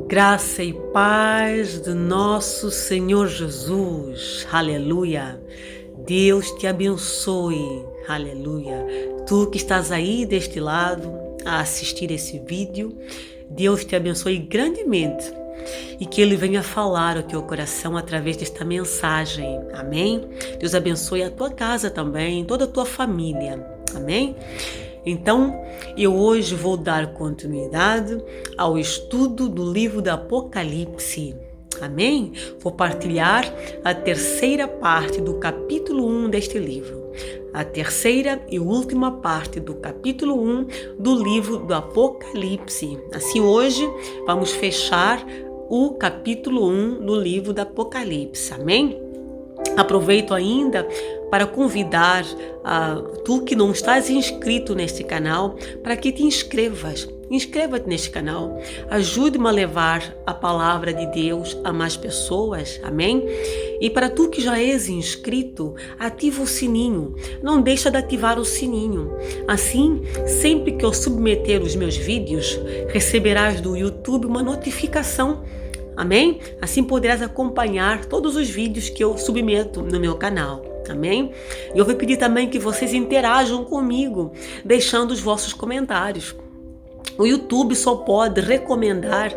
Graça e paz do nosso Senhor Jesus, aleluia. Deus te abençoe, aleluia. Tu que estás aí deste lado a assistir esse vídeo, Deus te abençoe grandemente e que Ele venha falar ao teu coração através desta mensagem, amém? Deus abençoe a tua casa também, toda a tua família, amém? Então, eu hoje vou dar continuidade ao estudo do livro do Apocalipse. Amém? Vou partilhar a terceira parte do capítulo 1 deste livro. A terceira e última parte do capítulo 1 do livro do Apocalipse. Assim, hoje vamos fechar o capítulo 1 do livro do Apocalipse. Amém? Aproveito ainda para convidar tu que não estás inscrito neste canal para que te inscrevas. Inscreva-te neste canal. Ajude-me a levar a palavra de Deus a mais pessoas. Amém? E para tu que já és inscrito, ativa o sininho. Não deixa de ativar o sininho. Assim, sempre que eu submeter os meus vídeos, receberás do YouTube uma notificação. Amém? Assim poderás acompanhar todos os vídeos que eu submeto no meu canal. Amém? E eu vou pedir também que vocês interajam comigo, deixando os vossos comentários. O YouTube só pode recomendar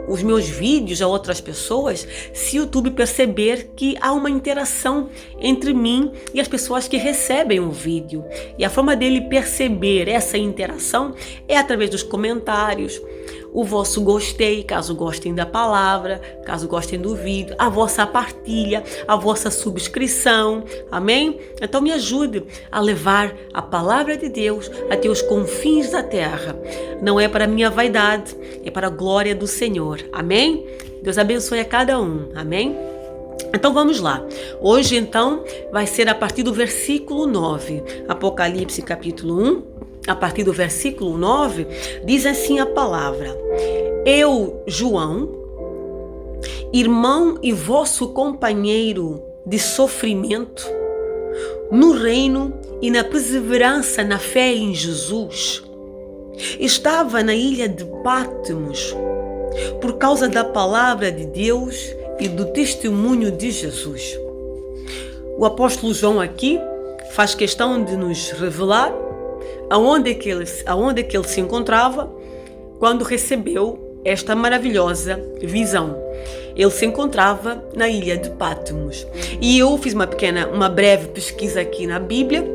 os meus vídeos a outras pessoas se o YouTube perceber que há uma interação entre mim e as pessoas que recebem o vídeo. E a forma dele perceber essa interação é através dos comentários, o vosso gostei, caso gostem da palavra, caso gostem do vídeo, a vossa partilha, a vossa subscrição, amém? Então me ajude a levar a palavra de Deus até os confins da terra. Não é para minha vaidade, é para a glória do Senhor, amém? Deus abençoe a cada um, amém? Então vamos lá. Hoje então vai ser a partir do versículo 9, Apocalipse capítulo 1. A partir do versículo 9, diz assim a palavra: Eu, João, irmão e vosso companheiro de sofrimento, no reino e na perseverança na fé em Jesus, estava na ilha de Patmos, por causa da palavra de Deus e do testemunho de Jesus. O apóstolo João aqui faz questão de nos revelar aonde é que ele se encontrava quando recebeu esta maravilhosa visão. Ele se encontrava na ilha de Patmos. E eu fiz uma breve pesquisa aqui na Bíblia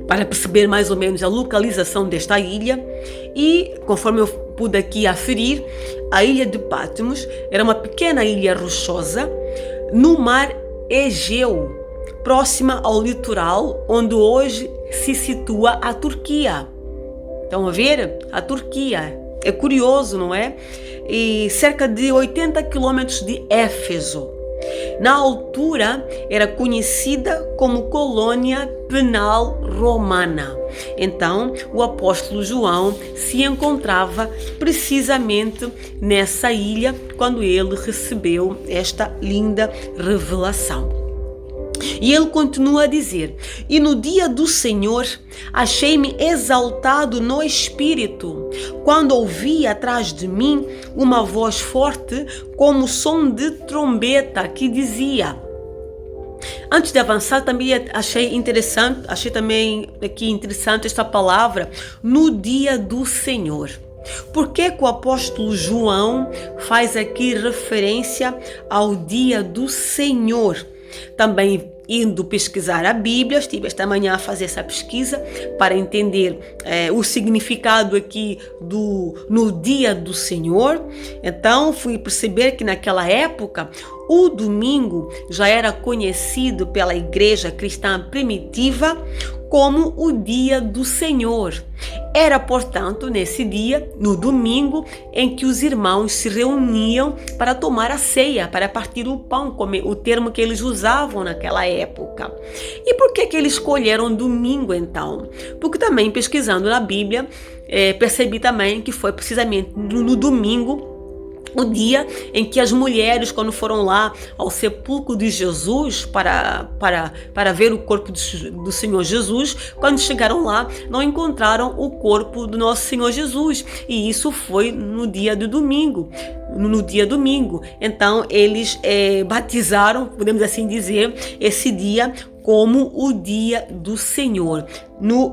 para perceber mais ou menos a localização desta ilha. E conforme eu pude aqui aferir, a ilha de Patmos era uma pequena ilha rochosa no mar Egeu, próxima ao litoral onde hoje se situa a Turquia. Estão a ver? A Turquia. É curioso, não é? E cerca de 80 quilômetros de Éfeso. Na altura, era conhecida como colônia penal romana. Então, o apóstolo João se encontrava precisamente nessa ilha quando ele recebeu esta linda revelação. E ele continua a dizer: E no dia do Senhor achei-me exaltado no Espírito, quando ouvi atrás de mim uma voz forte como som de trombeta que dizia. Antes de avançar, também achei também aqui interessante esta palavra, no dia do Senhor. Por que o apóstolo João faz aqui referência ao dia do Senhor? Também indo pesquisar a Bíblia, estive esta manhã a fazer essa pesquisa para entender o significado aqui no dia do Senhor. Então fui perceber que naquela época o domingo já era conhecido pela igreja cristã primitiva como o dia do Senhor. Era, portanto, nesse dia, no domingo, em que os irmãos se reuniam para tomar a ceia, para partir o pão, como o termo que eles usavam naquela época. E por que eles escolheram domingo, então? Porque também, pesquisando na Bíblia, percebi também que foi precisamente no domingo o dia em que as mulheres, quando foram lá ao sepulcro de Jesus para ver o corpo do Senhor Jesus, quando chegaram lá, não encontraram o corpo do nosso Senhor Jesus. E isso foi no dia do domingo. No dia domingo. Então, eles batizaram, podemos assim dizer, esse dia como o dia do Senhor,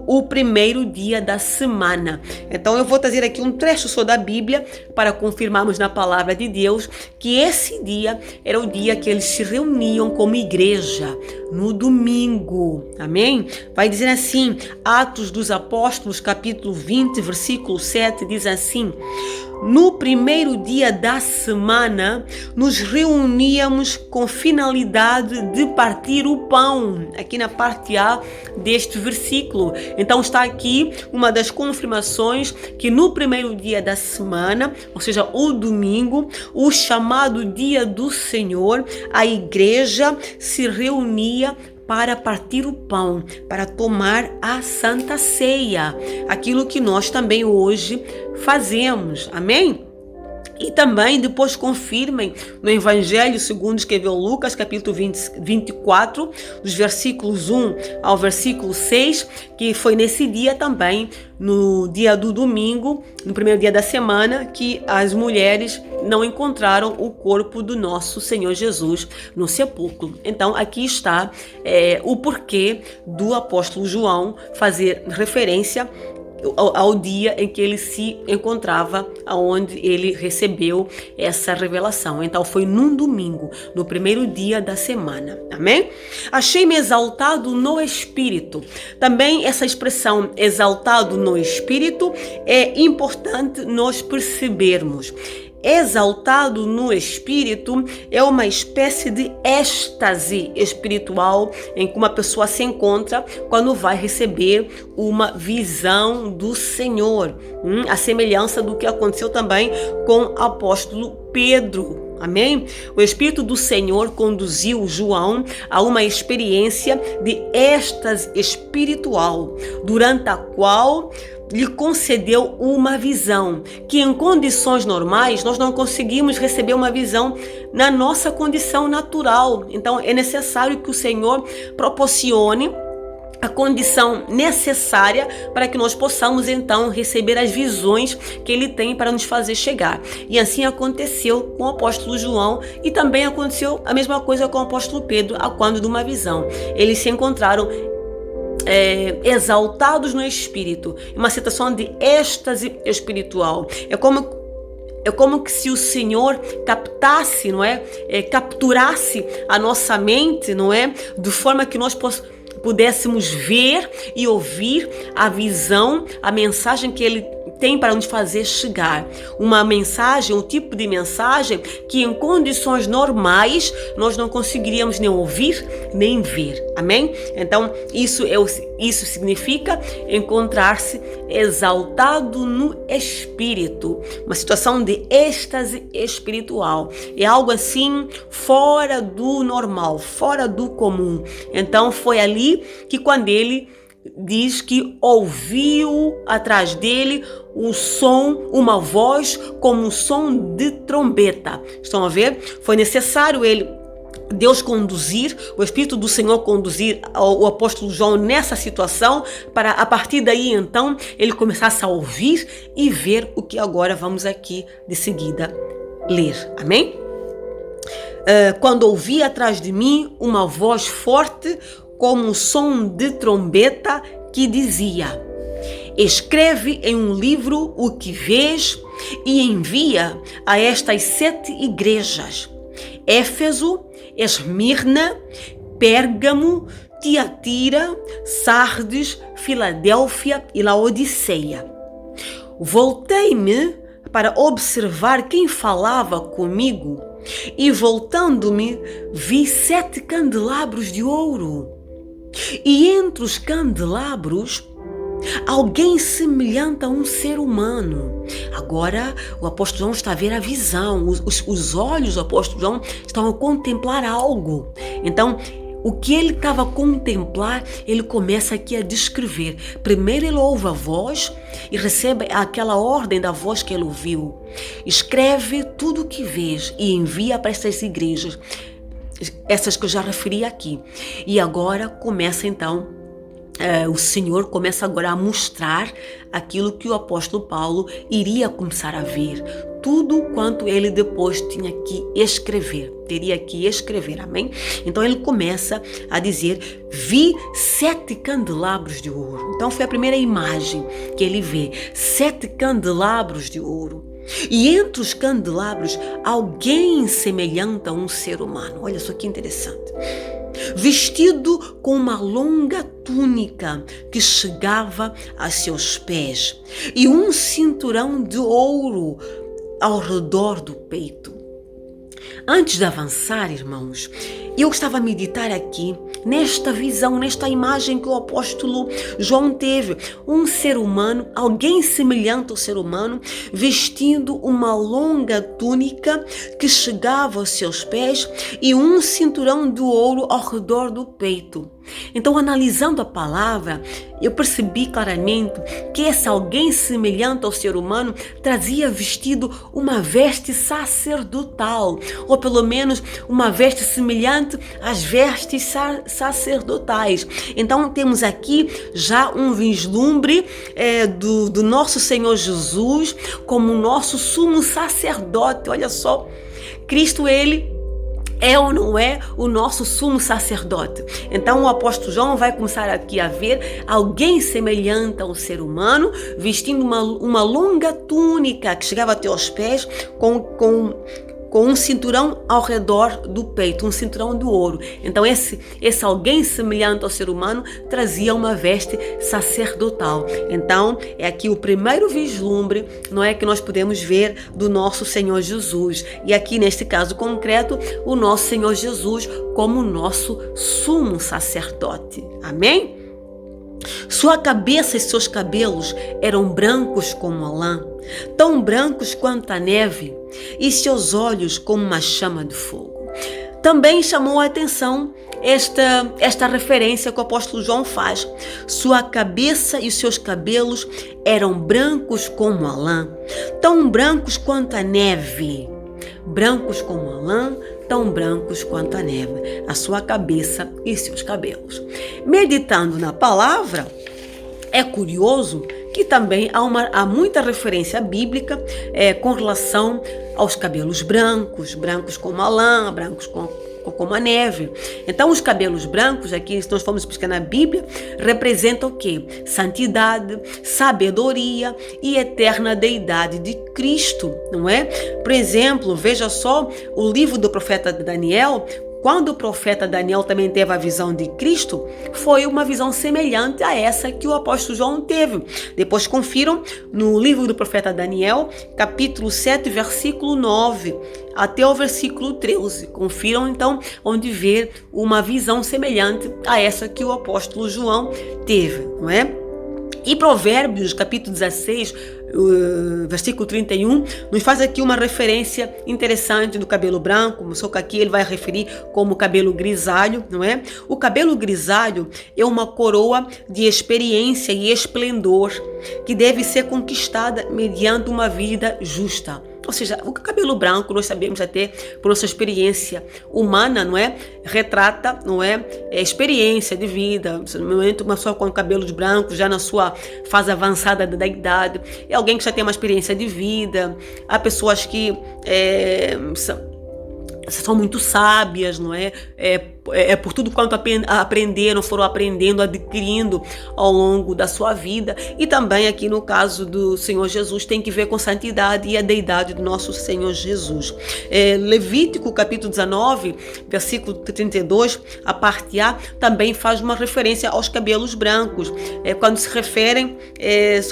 o primeiro dia da semana. Então eu vou trazer aqui um trecho só da Bíblia para confirmarmos na palavra de Deus que esse dia era o dia que eles se reuniam como igreja, no domingo. Amém? Vai dizer assim, Atos dos Apóstolos, capítulo 20, versículo 7, diz assim: no primeiro dia da semana, nos reuníamos com finalidade de partir o pão. Aqui na parte A deste versículo. Então está aqui uma das confirmações que no primeiro dia da semana, ou seja, o domingo, o chamado dia do Senhor, a igreja se reunia para partir o pão, para tomar a Santa Ceia, aquilo que nós também hoje fazemos, amém? E também depois confirmem no Evangelho segundo escreveu Lucas, capítulo 24, dos versículos 1 ao versículo 6, que foi nesse dia também, no dia do domingo, no primeiro dia da semana, que as mulheres não encontraram o corpo do nosso Senhor Jesus no sepulcro. Então aqui está o porquê do apóstolo João fazer referência ao dia em que ele se encontrava, aonde ele recebeu essa revelação. Então foi num domingo, no primeiro dia da semana. Amém? Achei-me exaltado no Espírito. Também essa expressão exaltado no Espírito é importante nós percebermos. Exaltado no Espírito é uma espécie de êxtase espiritual em que uma pessoa se encontra quando vai receber uma visão do Senhor. A semelhança do que aconteceu também com o apóstolo Pedro. Amém? O Espírito do Senhor conduziu João a uma experiência de êxtase espiritual, durante a qual lhe concedeu uma visão, que em condições normais nós não conseguimos receber uma visão na nossa condição natural. Então é necessário que o Senhor proporcione a condição necessária para que nós possamos então receber as visões que ele tem para nos fazer chegar. E assim aconteceu com o apóstolo João e também aconteceu a mesma coisa com o apóstolo Pedro, a quando de uma visão. Eles se encontraram exaltados no Espírito, uma situação de êxtase espiritual. É como que se o Senhor captasse, não é? Capturasse a nossa mente, não é? De forma que nós pudéssemos ver e ouvir a visão, a mensagem que ele tem para nos fazer chegar. Uma mensagem, um tipo de mensagem que em condições normais nós não conseguiríamos nem ouvir nem ver. Amém? Então isso significa encontrar-se exaltado no Espírito. Uma situação de êxtase espiritual. É algo assim fora do normal, fora do comum. Então foi ali que quando ele diz que ouviu atrás dele um som, uma voz como um som de trombeta. Estão a ver? Foi necessário Deus conduzir, o Espírito do Senhor conduzir o apóstolo João nessa situação, para a partir daí então ele começasse a ouvir e ver o que agora vamos aqui de seguida ler. Amém? Quando ouvi atrás de mim uma voz forte como um som de trombeta que dizia: escreve em um livro o que vês e envia a estas 7 igrejas: Éfeso, Esmirna, Pérgamo, Tiatira, Sardes, Filadélfia e Laodiceia. Voltei-me para observar quem falava comigo e, voltando-me, vi 7 candelabros de ouro. E entre os candelabros, alguém semelhante a um ser humano. Agora o apóstolo João está a ver a visão. Os olhos do apóstolo João estão a contemplar algo. Então o que ele estava a contemplar, ele começa aqui a descrever. Primeiro ele ouve a voz e recebe aquela ordem da voz que ele ouviu. Escreve tudo o que vês e envia para estas igrejas, essas que eu já referi aqui. E agora começa então, o Senhor começa agora a mostrar aquilo que o apóstolo Paulo iria começar a ver. Tudo quanto ele depois tinha que escrever, teria que escrever, amém? Então ele começa a dizer: vi 7 candelabros de ouro. Então foi a primeira imagem que ele vê, 7 candelabros de ouro. E entre os candelabros, alguém semelhante a um ser humano. Olha só que interessante. Vestido com uma longa túnica que chegava a seus pés e um cinturão de ouro ao redor do peito. Antes de avançar, irmãos, eu estava a meditar aqui nesta visão, nesta imagem que o apóstolo João teve. Um ser humano, alguém semelhante ao ser humano, vestindo uma longa túnica que chegava aos seus pés e um cinturão de ouro ao redor do peito. Então, analisando a palavra, eu percebi claramente que esse alguém semelhante ao ser humano trazia vestido uma veste sacerdotal, ou pelo menos uma veste semelhante às vestes sacerdotais. Então, temos aqui já um vislumbre do nosso Senhor Jesus como nosso sumo sacerdote. Olha só, Cristo, ele é ou não é o nosso sumo sacerdote? Então o apóstolo João vai começar aqui a ver alguém semelhante ao ser humano, vestindo uma longa túnica que chegava até aos pés, com um cinturão ao redor do peito, um cinturão de ouro. Então esse alguém semelhante ao ser humano trazia uma veste sacerdotal. Então é aqui o primeiro vislumbre, não é, que nós podemos ver do nosso Senhor Jesus. E aqui neste caso concreto, o nosso Senhor Jesus como nosso sumo sacerdote. Amém? Sua cabeça e seus cabelos eram brancos como a lã, tão brancos quanto a neve, e seus olhos como uma chama de fogo. Também chamou a atenção esta referência que o apóstolo João faz. Sua cabeça e seus cabelos eram brancos como a lã, tão brancos quanto a neve. Brancos como a lã, tão brancos quanto a neve, a sua cabeça e seus cabelos. Meditando na palavra, é curioso que também há muita referência bíblica com relação aos cabelos brancos, brancos como a lã, brancos como a neve. Então, os cabelos brancos, aqui, se nós formos buscar na Bíblia, representam o quê? Santidade, sabedoria e eterna deidade de Cristo, não é? Por exemplo, veja só o livro do profeta Daniel. Quando o profeta Daniel também teve a visão de Cristo, foi uma visão semelhante a essa que o apóstolo João teve. Depois confiram no livro do profeta Daniel, capítulo 7, versículo 9, até o versículo 13. Confiram então, onde ver uma visão semelhante a essa que o apóstolo João teve, não é? E Provérbios, capítulo 16, versículo 31, nos faz aqui uma referência interessante do cabelo branco, só que aqui ele vai referir como cabelo grisalho, não é? O cabelo grisalho é uma coroa de experiência e esplendor que deve ser conquistada mediante uma vida justa. Ou seja, o cabelo branco, nós sabemos até por nossa experiência humana, não é? Retrata, não é? experiência de vida. No momento, uma pessoa com cabelos brancos, já na sua fase avançada da idade, é alguém que já tem uma experiência de vida. Há pessoas que são muito sábias, não é? Por tudo quanto aprenderam, foram aprendendo, adquirindo ao longo da sua vida. E também aqui no caso do Senhor Jesus tem que ver com santidade e a deidade do nosso Senhor Jesus. Levítico capítulo 19, versículo 32, a parte A, também faz uma referência aos cabelos brancos, quando se referem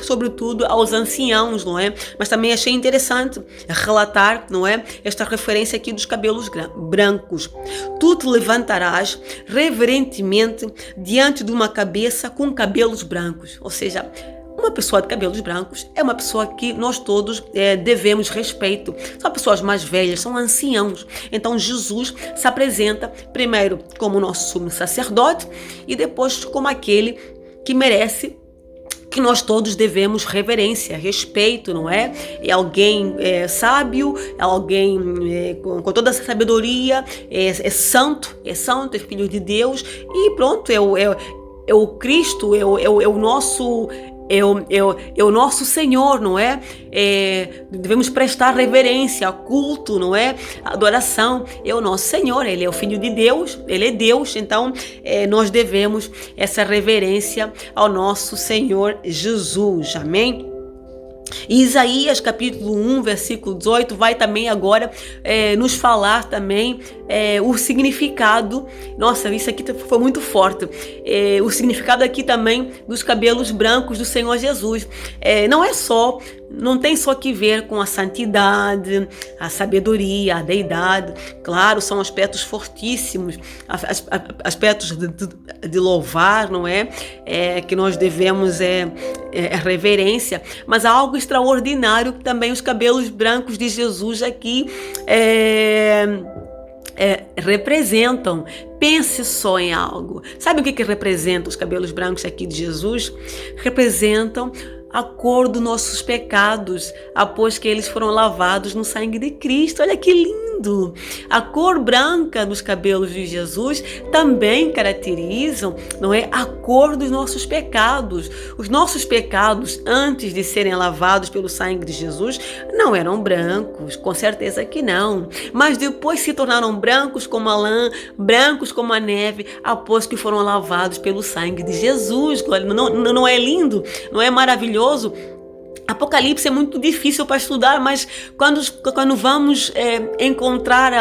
sobretudo aos anciãos, não é? Mas também achei interessante relatar, não é, esta referência aqui dos cabelos brancos. Tu te levantarás reverentemente diante de uma cabeça com cabelos brancos. Ou seja, uma pessoa de cabelos brancos é uma pessoa que nós todos devemos respeito. São pessoas mais velhas, são anciãos. Então Jesus se apresenta primeiro como nosso sumo sacerdote e depois como aquele que merece, que nós todos devemos reverência, respeito, não é? É alguém sábio, é alguém com toda essa sabedoria, é santo, é filho de Deus e pronto, é o Cristo, é o nosso... É o nosso Senhor, não é? Devemos prestar reverência, culto, não é? Adoração. É o nosso Senhor, Ele é o Filho de Deus, Ele é Deus. Então, nós devemos essa reverência ao nosso Senhor Jesus. Amém? E Isaías capítulo 1, versículo 18 vai também agora nos falar também o significado. Nossa, isso aqui foi muito forte. O significado aqui também dos cabelos brancos do Senhor Jesus. Não tem só que ver com a santidade, a sabedoria, a deidade. Claro, são aspectos fortíssimos, aspectos de louvar, não é? Que nós devemos reverência, mas há algo extraordinário que também os cabelos brancos de Jesus aqui representam. Pense só em algo. Sabe o que representam os cabelos brancos aqui de Jesus? Representam a cor dos nossos pecados, após que eles foram lavados no sangue de Cristo. Olha que lindo! A cor branca dos cabelos de Jesus também caracterizam, não é, a cor dos nossos pecados. Os nossos pecados, antes de serem lavados pelo sangue de Jesus, não eram brancos, com certeza que não. Mas depois se tornaram brancos como a lã, brancos como a neve, após que foram lavados pelo sangue de Jesus. Não é lindo? Não é maravilhoso? Apocalipse é muito difícil para estudar, mas quando vamos encontrar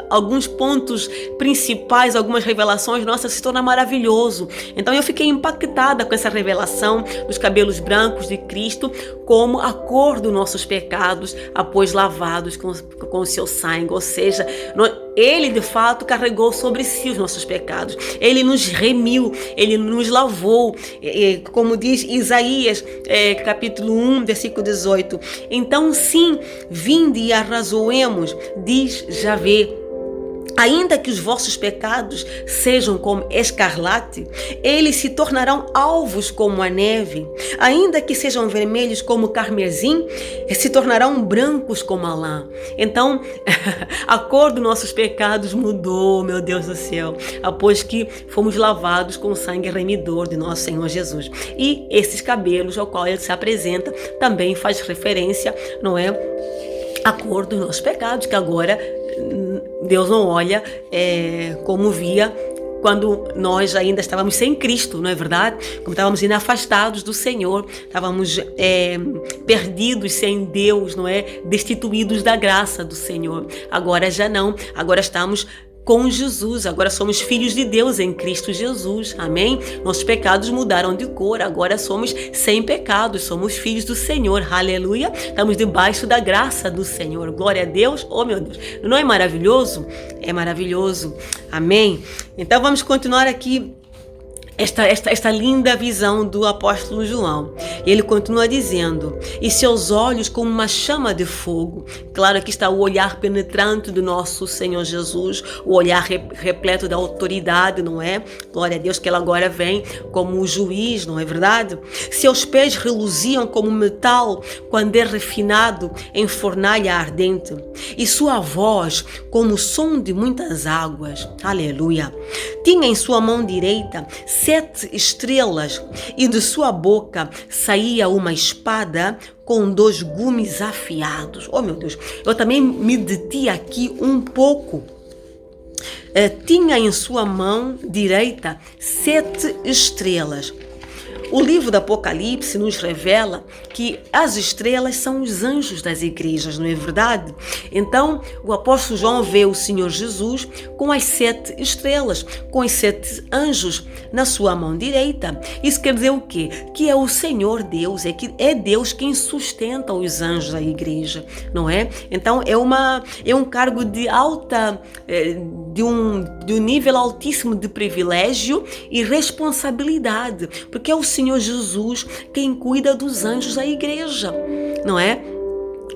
alguns pontos principais, algumas revelações, nossa, se torna maravilhoso. Então eu fiquei impactada com essa revelação dos cabelos brancos de Cristo como a cor dos nossos pecados após lavados com o seu sangue, ou seja, Ele de fato carregou sobre si os nossos pecados. Ele nos remiu, Ele nos lavou, como diz Isaías capítulo 1, versículo 18. Então sim, vinde e arrazoemos, diz Javé. Ainda que os vossos pecados sejam como escarlate, eles se tornarão alvos como a neve. Ainda que sejam vermelhos como o carmesim, se tornarão brancos como a lã. Então, a cor dos nossos pecados mudou, meu Deus do céu, após que fomos lavados com o sangue remidor de nosso Senhor Jesus. E esses cabelos ao qual ele se apresenta também faz referência, não é, à cor dos nossos pecados, que agora Deus não olha como via quando nós ainda estávamos sem Cristo, não é verdade? Como estávamos ainda afastados do Senhor, estávamos perdidos sem Deus, não é? Destituídos da graça do Senhor. Agora já não, agora estamos com Jesus, agora somos filhos de Deus em Cristo Jesus, amém? Nossos pecados mudaram de cor, agora somos sem pecados, somos filhos do Senhor, aleluia, estamos debaixo da graça do Senhor, glória a Deus, oh meu Deus, não é maravilhoso? É maravilhoso, amém? Então vamos continuar aqui esta linda visão do apóstolo João. Ele continua dizendo, e seus olhos como uma chama de fogo. Claro que está o olhar penetrante do nosso Senhor Jesus, o olhar repleto da autoridade, não é? Glória a Deus que ele agora vem como o juiz, não é verdade? Seus pés reluziam como metal quando é refinado em fornalha ardente, e sua voz como o som de muitas águas. Aleluia! Tinha em sua mão direita 7 estrelas, e de sua boca saía uma espada com 2 gumes afiados. Oh meu Deus, eu também me detive aqui um pouco. Tinha em sua mão direita 7 estrelas. O livro do Apocalipse nos revela que as estrelas são os anjos das igrejas, não é verdade? Então, o apóstolo João vê o Senhor Jesus com as 7 estrelas, com os 7 anjos na sua mão direita. Isso quer dizer o quê? Que é o Senhor Deus, é Deus quem sustenta os anjos da igreja, não é? Então, é um cargo de alta, de um nível altíssimo de privilégio e responsabilidade, porque é o Senhor Jesus quem cuida dos anjos da igreja, não é?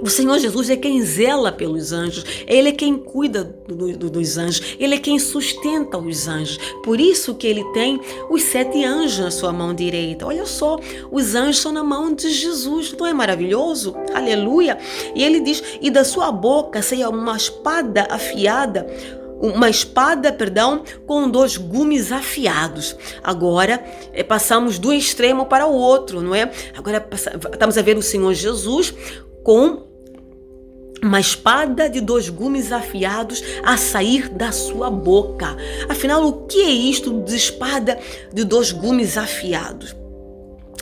O Senhor Jesus é quem zela pelos anjos, Ele é quem cuida dos anjos, Ele é quem sustenta os anjos. Por isso que Ele tem os 7 anjos na sua mão direita. Olha só, os anjos estão na mão de Jesus, não é maravilhoso? Aleluia! E Ele diz, e da sua boca saia uma espada afiada, com 2 gumes afiados. Agora passamos do extremo para o outro, não é? Agora estamos a ver o Senhor Jesus com uma espada de 2 gumes afiados a sair da sua boca. Afinal, o que é isto de espada de 2 gumes afiados?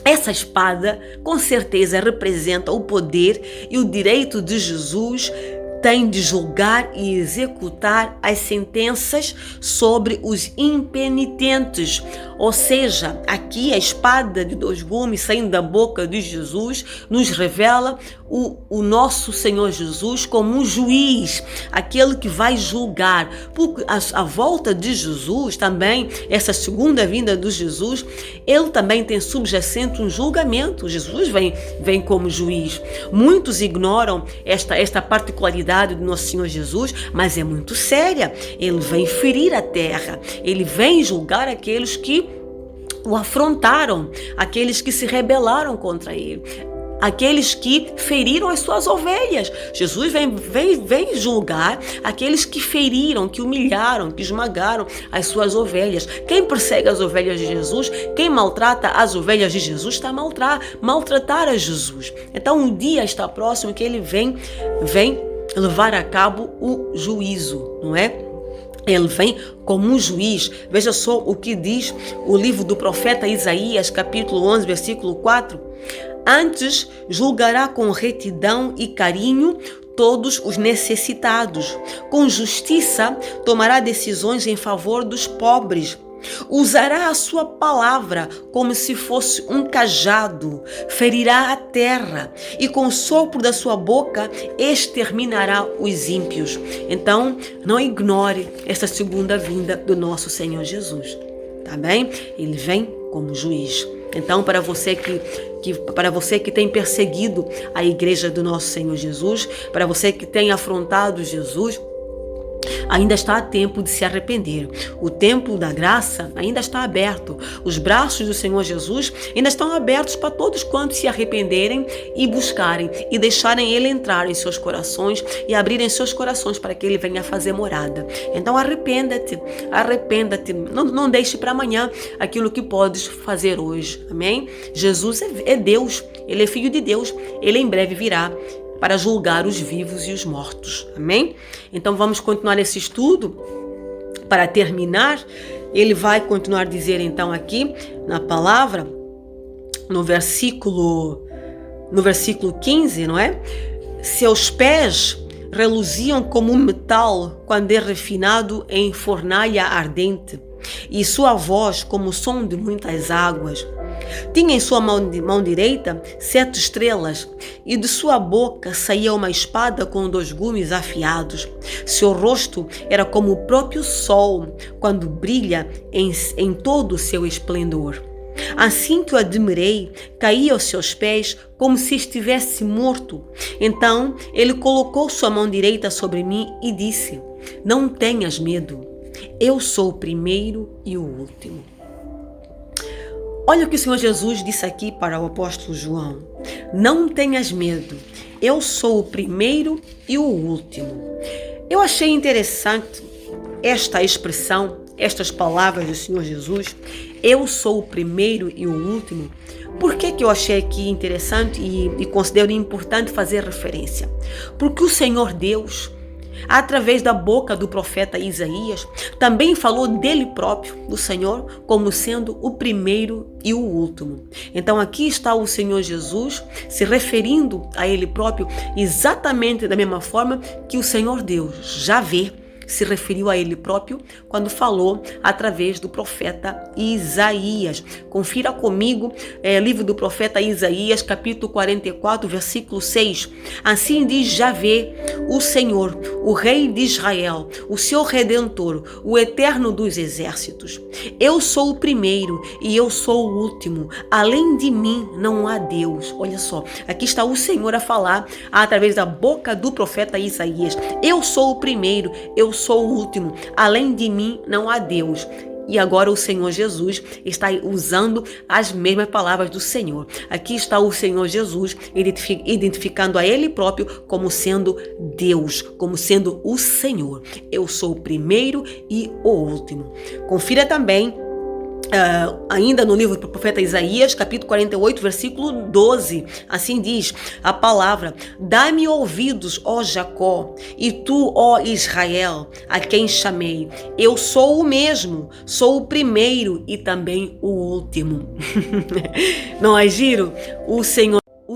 Essa espada, com certeza, representa o poder e o direito de Jesus tem de julgar e executar as sentenças sobre os impenitentes. Ou seja, aqui a espada de 2 gumes saindo da boca de Jesus nos revela o nosso Senhor Jesus como um juiz, aquele que vai julgar. Porque a volta de Jesus também, essa segunda vinda de Jesus, ele também tem subjacente um julgamento. Jesus vem como juiz. Muitos ignoram esta particularidade do nosso Senhor Jesus, mas é muito séria. Ele vem ferir a terra, ele vem julgar aqueles que o afrontaram, aqueles que se rebelaram contra ele, aqueles que feriram as suas ovelhas. Jesus vem julgar aqueles que feriram, que humilharam, que esmagaram as suas ovelhas. Quem persegue as ovelhas de Jesus, quem maltrata as ovelhas de Jesus, está a maltratar a Jesus. Então o dia está próximo que ele vem levar a cabo o juízo, não é? Ele vem como um juiz. Veja só o que diz o livro do profeta Isaías, capítulo 11, versículo 4. Antes julgará com retidão e carinho todos os necessitados. Com justiça tomará decisões em favor dos pobres. Usará a sua palavra como se fosse um cajado, ferirá a terra e com o sopro da sua boca exterminará os ímpios. Então, não ignore essa segunda vinda do nosso Senhor Jesus, tá bem? Ele vem como juiz. Então, para você que tem perseguido a igreja do nosso Senhor Jesus, para você que tem afrontado Jesus, ainda está a tempo de se arrepender. O templo da graça ainda está aberto. Os braços do Senhor Jesus ainda estão abertos para todos quantos se arrependerem e buscarem e deixarem Ele entrar em seus corações e abrirem seus corações para que Ele venha fazer morada. Então arrependa-te. Não deixe para amanhã aquilo que podes fazer hoje. Amém? Jesus é Deus. Ele é Filho de Deus. Ele em breve virá para julgar os vivos e os mortos. Amém? Então vamos continuar esse estudo. Para terminar, ele vai continuar a dizer então aqui na palavra, no versículo 15, não é? Seus pés reluziam como um metal quando é refinado em fornalha ardente, e sua voz como o som de muitas águas. Tinha em sua mão direita 7 estrelas, e de sua boca saía uma espada com 2 gumes afiados. Seu rosto era como o próprio sol, quando brilha em todo o seu esplendor. Assim que o admirei, caí aos seus pés como se estivesse morto. Então ele colocou sua mão direita sobre mim e disse: Não tenhas medo, eu sou o primeiro e o último. Olha o que o Senhor Jesus disse aqui para o apóstolo João. Não tenhas medo, eu sou o primeiro e o último. Eu achei interessante esta expressão, estas palavras do Senhor Jesus. Eu sou o primeiro e o último. Por que eu achei aqui interessante e considero importante fazer referência? Porque o Senhor Deus, através da boca do profeta Isaías, também falou dele próprio, do Senhor, como sendo o primeiro e o último. Então aqui está o Senhor Jesus se referindo a ele próprio exatamente da mesma forma que o Senhor Deus já vê se referiu a ele próprio quando falou através do profeta Isaías. Confira comigo, livro do profeta Isaías, capítulo 44, versículo 6. Assim diz Javé, o Senhor, o Rei de Israel, o seu Redentor, o Eterno dos Exércitos. Eu sou o primeiro e eu sou o último. Além de mim não há Deus. Olha só, aqui está o Senhor a falar através da boca do profeta Isaías. Eu sou o primeiro, eu sou o último. Além de mim não há Deus. E agora o Senhor Jesus está usando as mesmas palavras do Senhor. Aqui está o Senhor Jesus identificando a Ele próprio como sendo Deus, como sendo o Senhor. Eu sou o primeiro e o último. Confira também ainda no livro do profeta Isaías, capítulo 48, versículo 12, assim diz a palavra: dá-me ouvidos, ó Jacó, e tu, ó Israel, a quem chamei. Eu sou o mesmo, sou o primeiro e também o último. Não é giro? O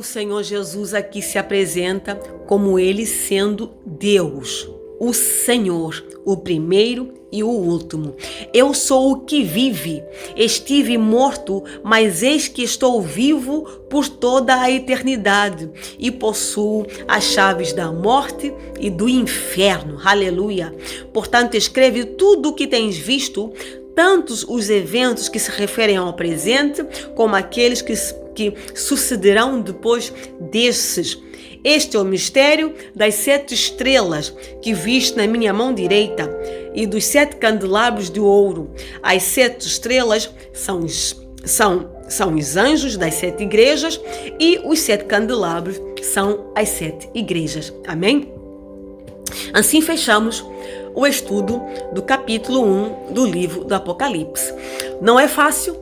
Senhor Jesus aqui se apresenta como ele sendo Deus, o Senhor, o primeiro e o último. Eu sou o que vive. Estive morto, mas eis que estou vivo por toda a eternidade e possuo as chaves da morte e do inferno. Aleluia. Portanto, escreve tudo o que tens visto, tantos os eventos que se referem ao presente, como aqueles que sucederão depois desses. Este é o mistério das 7 estrelas que viste na minha mão direita e dos 7 candelabros de ouro. As 7 estrelas são os anjos das 7 igrejas e os 7 candelabros são as 7 igrejas. Amém? Assim fechamos o estudo do capítulo 1 do livro do Apocalipse. Não é fácil,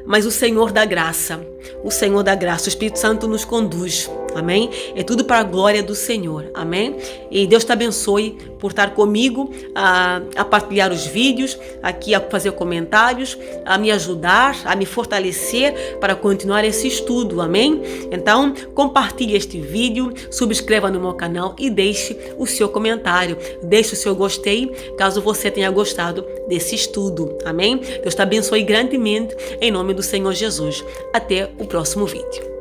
mas o Senhor da graça, o Espírito Santo nos conduz. Amém? É tudo para a glória do Senhor. Amém? E Deus te abençoe por estar comigo, a partilhar os vídeos, aqui a fazer comentários, a me ajudar, a me fortalecer para continuar esse estudo. Amém? Então, compartilhe este vídeo, subscreva no meu canal e deixe o seu comentário. Deixe o seu gostei, caso você tenha gostado desse estudo. Amém? Deus te abençoe grandemente, em nome do Senhor Jesus. Até o próximo vídeo.